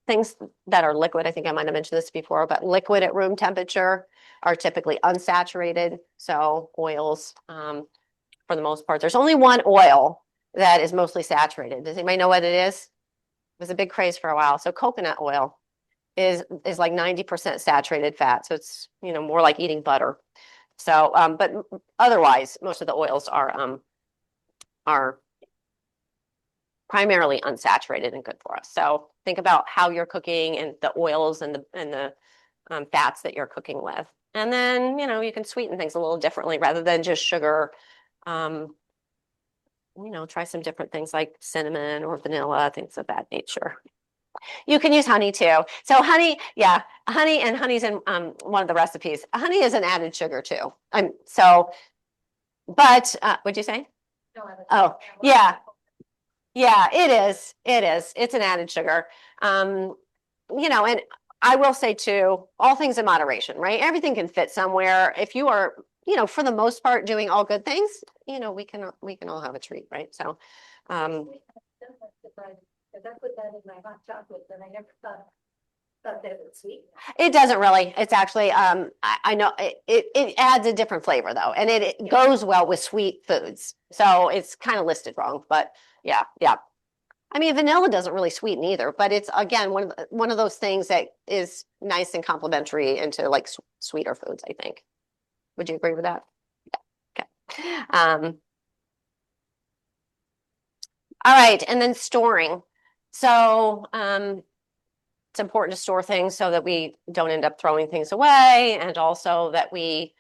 things that are liquid, I think I might have mentioned this before, but liquid at room temperature are typically unsaturated. So oils, for the most part, there's only one oil that is mostly saturated. Does anybody know what it is? It was a big craze for a while. So coconut oil is like 90% saturated fat. So it's, more like eating butter. So, but otherwise, most of the oils are primarily unsaturated and good for us. So think about how you're cooking and the oils and the fats that you're cooking with. And then, you can sweeten things a little differently rather than just sugar. Try some different things like cinnamon or vanilla, things of that nature. You can use honey too. So honey and honey's in one of the recipes. Honey is an added sugar too. But what'd you say? Oh, yeah. Yeah, it is. It is. It's an added sugar. And I will say too, all things in moderation, right? Everything can fit somewhere. If you are for the most part, doing all good things, we can all have a treat, right? So, Because I put that in my hot chocolate, and I never thought that was sweet. it doesn't really. It's actually, I know it adds a different flavor though, and it goes well with sweet foods. So it's kind of listed wrong, but yeah. I mean, vanilla doesn't really sweeten either, but it's again one of those things that is nice and complementary into like sweeter foods, I think. Would you agree with that? Yeah. Okay. All right, and then storing. So it's important to store things so that we don't end up throwing things away, and also that we,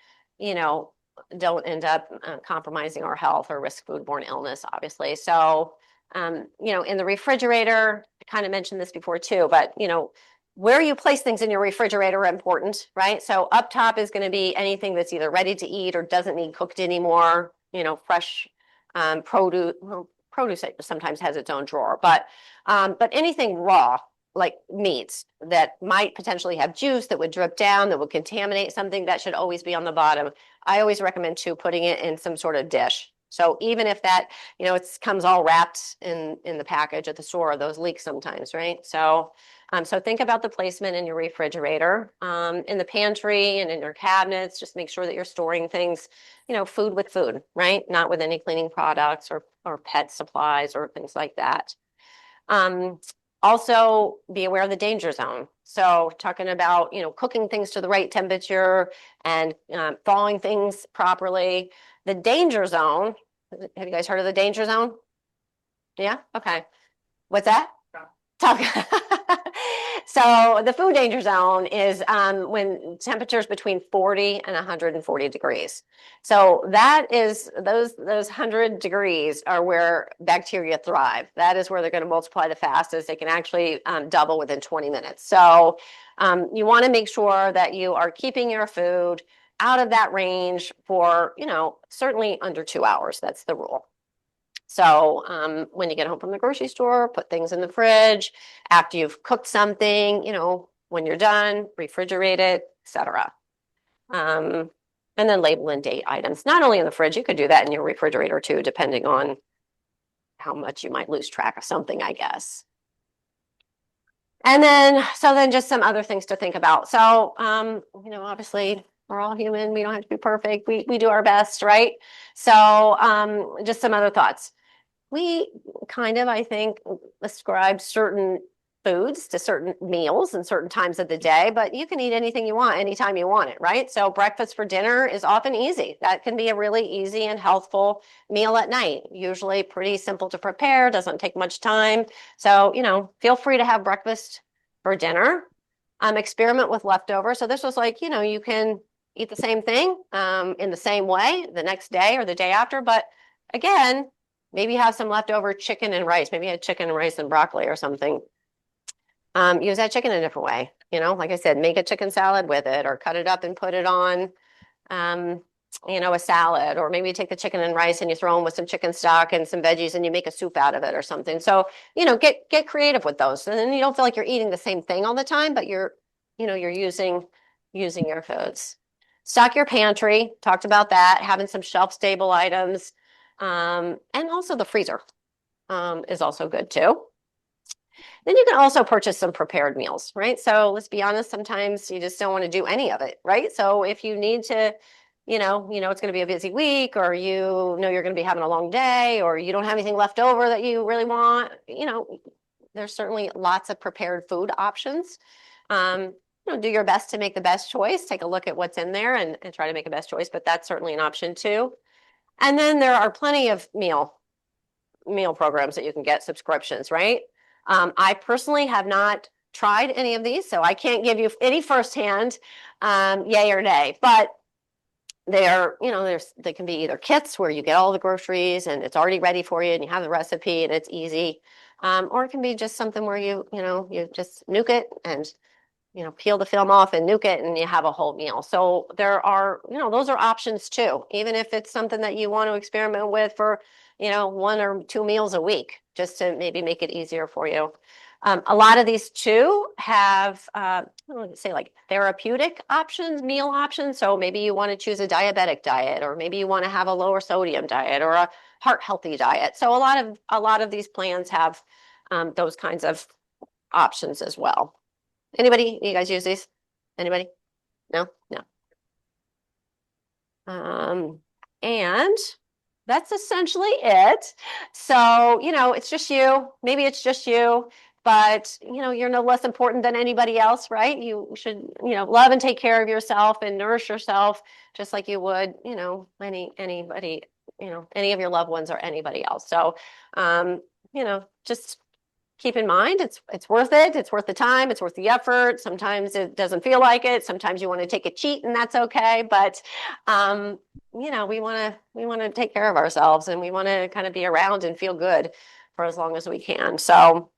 don't end up compromising our health or risk foodborne illness, obviously. So, in the refrigerator, I kind of mentioned this before too, but where you place things in your refrigerator are important, right? So up top is going to be anything that's either ready to eat or doesn't need cooked anymore, fresh produce. Well, produce sometimes has its own drawer, but anything raw, like meats that might potentially have juice that would drip down, that would contaminate something, that should always be on the bottom. I always recommend putting it in some sort of dish. So even if that, it comes all wrapped in the package at the store, those leak sometimes, right? So think about the placement in your refrigerator, in the pantry and in your cabinets. Just make sure that you're storing things, food with food, right? Not with any cleaning products or pet supplies or things like that. Also be aware of the danger zone. So talking about, cooking things to the right temperature and thawing things properly. The danger zone, have you guys heard of the danger zone? Yeah? Okay. What's that? Talk. So the food danger zone is when temperatures between 40 and 140 degrees. So that is those 100 degrees are where bacteria thrive. That is where they're going to multiply the fastest. They can actually double within 20 minutes. So you want to make sure that you are keeping your food out of that range for, certainly under 2 hours. That's the rule. So when you get home from the grocery store, put things in the fridge. After you've cooked something, when you're done, refrigerate it, etc. And then label and date items. Not only in the fridge, you could do that in your refrigerator too, depending on how much you might lose track of something, I guess. And then just some other things to think about. So, obviously we're all human. We don't have to be perfect. We do our best, right? So just some other thoughts. We kind of, I think, ascribe certain foods to certain meals and certain times of the day, but you can eat anything you want anytime you want it, right? So breakfast for dinner is often easy. That can be a really easy and healthful meal at night. Usually pretty simple to prepare, doesn't take much time. So, feel free to have breakfast for dinner. Experiment with leftovers. So this was like, you can eat the same thing in the same way the next day or the day after, but again, maybe have some leftover chicken and rice. Maybe you had chicken and rice and broccoli or something. Use that chicken in a different way. Like I said, make a chicken salad with it or cut it up and put it on, a salad. Or maybe you take the chicken and rice and you throw them with some chicken stock and some veggies and you make a soup out of it or something. So, get creative with those. And then you don't feel like you're eating the same thing all the time, but you're using your foods. Stock your pantry. Talked about that. Having some shelf-stable items. And also the freezer is also good too. Then you can also purchase some prepared meals, right? So let's be honest, sometimes you just don't want to do any of it, right? So if you need to, it's going to be a busy week, or you're going to be having a long day, or you don't have anything left over that you really want, there's certainly lots of prepared food options. Do your best to make the best choice. Take a look at what's in there and try to make a best choice, but that's certainly an option too. And then there are plenty of meal programs that you can get subscriptions, right? I personally have not tried any of these, so I can't give you any firsthand yay or nay, but they can be either kits where you get all the groceries and it's already ready for you and you have the recipe and it's easy. Or it can be just something where you just nuke it and peel the film off and nuke it and you have a whole meal. So there are, those are options too, even if it's something that you want to experiment with for, 1 or 2 meals a week, just to maybe make it easier for you. A lot of these too have, let's say like therapeutic options, meal options. So maybe you want to choose a diabetic diet, or maybe you want to have a lower sodium diet or a heart healthy diet. So a lot of these plans have those kinds of options as well. Anybody, you guys use these? Anybody? No? No. And that's essentially it. So, you know, it's just you. Maybe it's just you, but you know, you're no less important than anybody else, right? You should, you know, love and take care of yourself and nourish yourself just like you would, you know, anybody, you know, any of your loved ones or anybody else. So, you know, just keep in mind, it's worth it. It's worth the time. It's worth the effort. Sometimes it doesn't feel like it. Sometimes you want to take a cheat, and that's okay. But you know, we want to take care of ourselves, and we want to kind of be around and feel good for as long as we can. So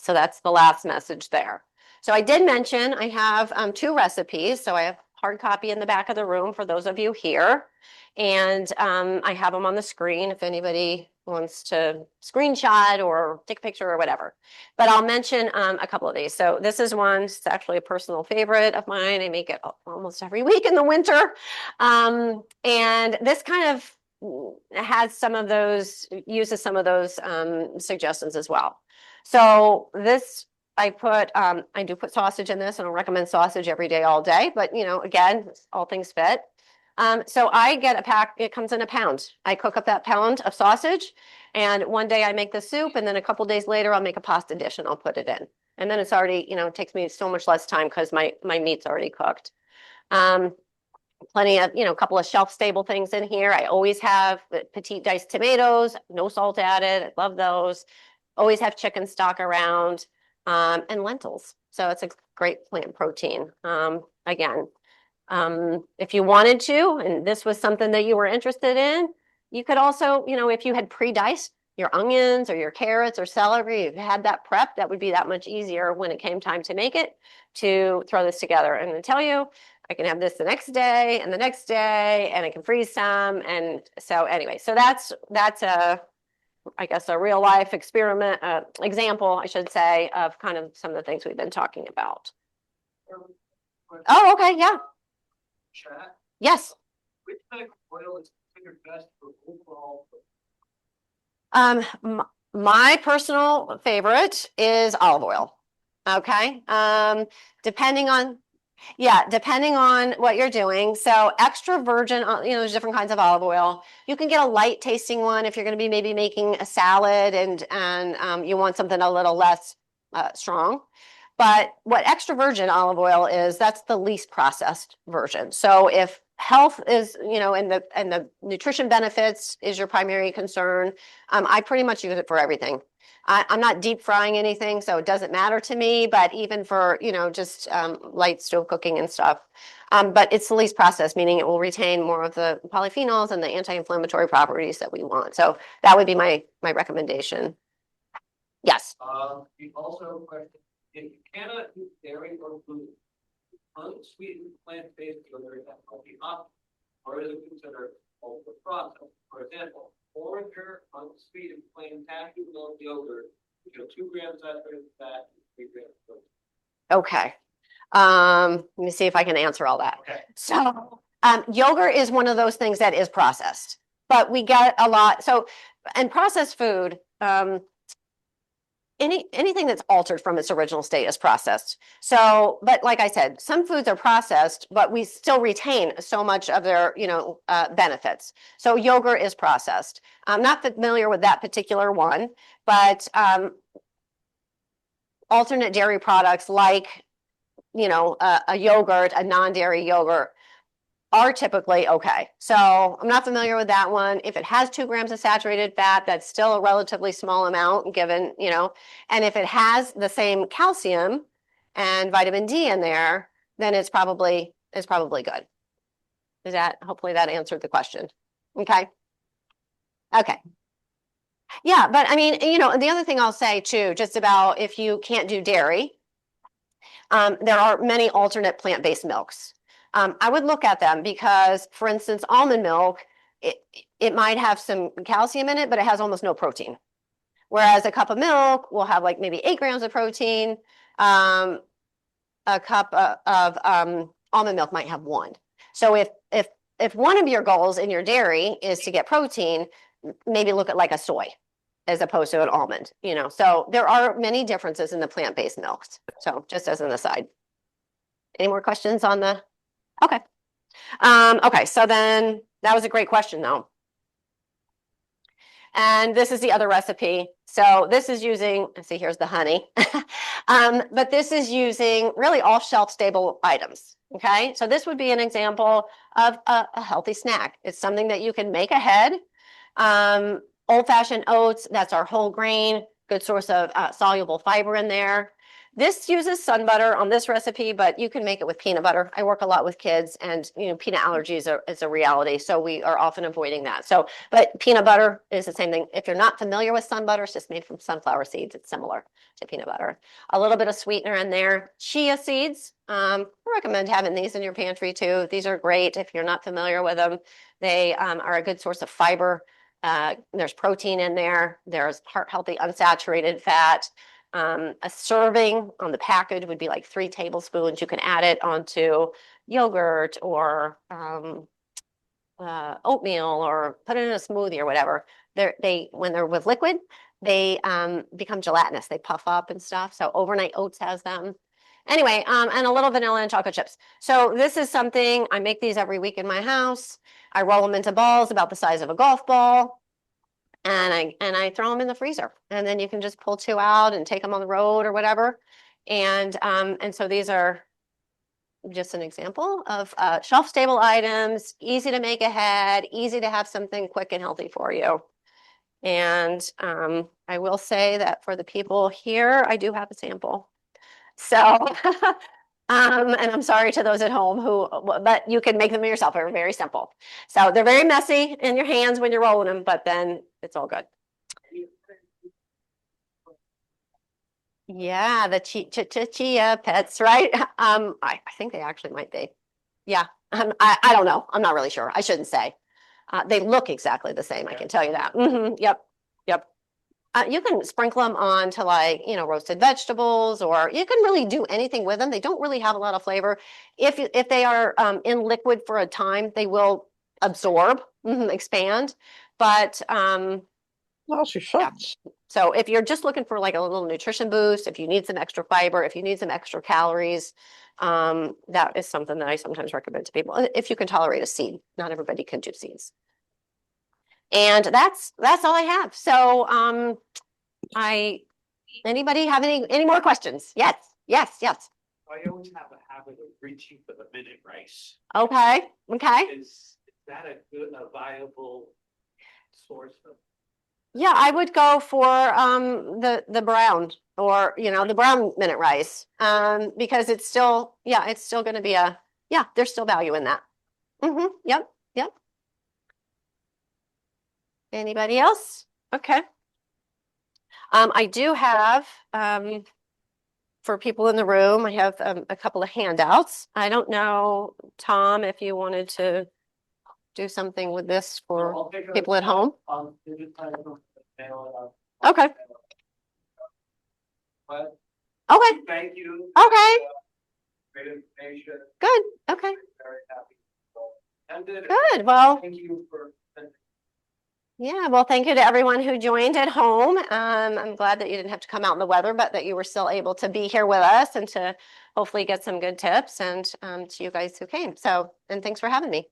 that's the last message there. So I did mention I have 2 recipes. So I have hard copy in the back of the room for those of you here, and I have them on the screen if anybody wants to screenshot or take a picture or whatever. But I'll mention a couple of these. So this is one, it's actually a personal favorite of mine. I make it almost every week in the winter. And this kind of has some of those, uses some of those suggestions as well. So this, I do put sausage in this, and I'll recommend sausage every day, all day. But, you know, again, all things fit. So I get a pack, it comes in a pound. I cook up that pound of sausage, and one day I make the soup, and then a couple days later I'll make a pasta dish and I'll put it in. And then it's already, you know, it takes me so much less time because my meat's already cooked. Plenty of, you know, a couple of shelf-stable things in here. I always have petite diced tomatoes, no salt added. I love those. Always have chicken stock around, and lentils. So it's a great plant protein. Again, if you wanted to, and this was something that you were interested in, you could also, you know, if you had pre-diced your onions or your carrots or celery, if you had that prep, that would be that much easier when it came time to make it, to throw this together. And I tell you, I can have this the next day and the next day, and I can freeze some. And so anyway, so that's a, I guess, a real life experiment, example, I should say, of kind of some of the things we've been talking about. Oh, okay, yeah. Chat. Yes. Which type of oil is considered best for overall? My personal favorite is olive oil. Okay. Depending on what you're doing. So extra virgin, you know, there's different kinds of olive oil. You can get a light tasting one if you're going to be maybe making a salad and you want something a little less strong. But what extra virgin olive oil is, that's the least processed version. So if health is, you know, and the nutrition benefits is your primary concern, I pretty much use it for everything. I'm not deep frying anything, so it doesn't matter to me, but even for, you know, just light stove cooking and stuff. But it's the least processed, meaning it will retain more of the polyphenols and the anti-inflammatory properties that we want. So that would be my recommendation. Yes. You also question, if you cannot use dairy or gluten, unsweetened plant-based sugar is healthy option, or is it considered ultra processed? For example, Forager unsweetened plain cashew milk yogurt, which has 2 grams saturated fat and 3 grams protein. Okay. Let me see if I can answer all that. Okay. So yogurt is one of those things that is processed, but we get a lot. So, and processed food, anything that's altered from its original state is processed. So, but like I said, some foods are processed, but we still retain so much of their, you know, benefits. So yogurt is processed. I'm not familiar with that particular one, but alternate dairy products like, you know, a yogurt, a non-dairy yogurt, are typically okay. So I'm not familiar with that one. If it has 2 grams of saturated fat, that's still a relatively small amount given, you know, and if it has the same calcium and vitamin D in there, then it's probably good. Is that, hopefully that answered the question. Okay. Okay. Yeah, but I mean, you know, the other thing I'll say too, just about if you can't do dairy, there are many alternate plant-based milks. I would look at them because, for instance, almond milk, it might have some calcium in it, but it has almost no protein. Whereas a cup of milk will have like maybe 8 grams of protein. A cup of almond milk might have 1. So if one of your goals in your dairy is to get protein, maybe look at like a soy as opposed to an almond, you know. So there are many differences in the plant-based milks. So just as an aside. Any more questions on the, okay. Okay, so then that was a great question though. And this is the other recipe. So this is using, let's see, here's the honey. But this is using really all shelf-stable items. Okay, so this would be an example of a healthy snack. It's something that you can make ahead. Old-fashioned oats, that's our whole grain, good source of soluble fiber in there. This uses sun butter on this recipe, but you can make it with peanut butter. I work a lot with kids, and you know, peanut allergies is a reality, so we are often avoiding that. So, but peanut butter is the same thing. If you're not familiar with sun butter, it's just made from sunflower seeds. It's similar to peanut butter. A little bit of sweetener in there. Chia seeds. I recommend having these in your pantry too. These are great if you're not familiar with them. They are a good source of fiber. There's protein in there. There's heart-healthy unsaturated fat. A serving on the package would be like 3 tablespoons. You can add it onto yogurt or oatmeal or put it in a smoothie or whatever. When they're with liquid, they become gelatinous. They puff up and stuff. So overnight oats has them. Anyway, and a little vanilla and chocolate chips. So this is something, I make these every week in my house. I roll them into balls about the size of a golf ball. And I throw them in the freezer, and then you can just pull 2 out and take them on the road or whatever. And so these are just an example of shelf-stable items, easy to make ahead, easy to have something quick and healthy for you. And I will say that for the people here, I do have a sample. So, and I'm sorry to those at home but you can make them yourself. They're very simple. So they're very messy in your hands when you're rolling them, but then it's all good. Yeah, the chia pets, right? I think they actually might be. Yeah, I don't know. I'm not really sure. I shouldn't say. They look exactly the same. I can tell you that. Yep. You can sprinkle them onto like, you know, roasted vegetables, or you can really do anything with them. They don't really have a lot of flavor. If they are in liquid for a time, they will absorb, expand. But yeah. So if you're just looking for like a little nutrition boost, if you need some extra fiber, if you need some extra calories, that is something that I sometimes recommend to people. If you can tolerate a seed, not everybody can do seeds. And that's all I have. So anybody have any more questions? Yes. I always have a habit of reaching for the minute rice. Okay. Is that a viable source of? Yeah, I would go for the brown, or you know, the brown minute rice, because it's still going to be there's still value in that. Yep. Anybody else? Okay. I do have, for people in the room, I have a couple of handouts. I don't know, Tom, if you wanted to do something with this for people at home. Okay. Okay. Thank you. Okay. Great information. Good. Okay. Very happy. Good. Well, Thank you for. yeah, well, thank you to everyone who joined at home. I'm glad that you didn't have to come out in the weather, but that you were still able to be here with us and to hopefully get some good tips, and to you guys who came. So, and thanks for having me.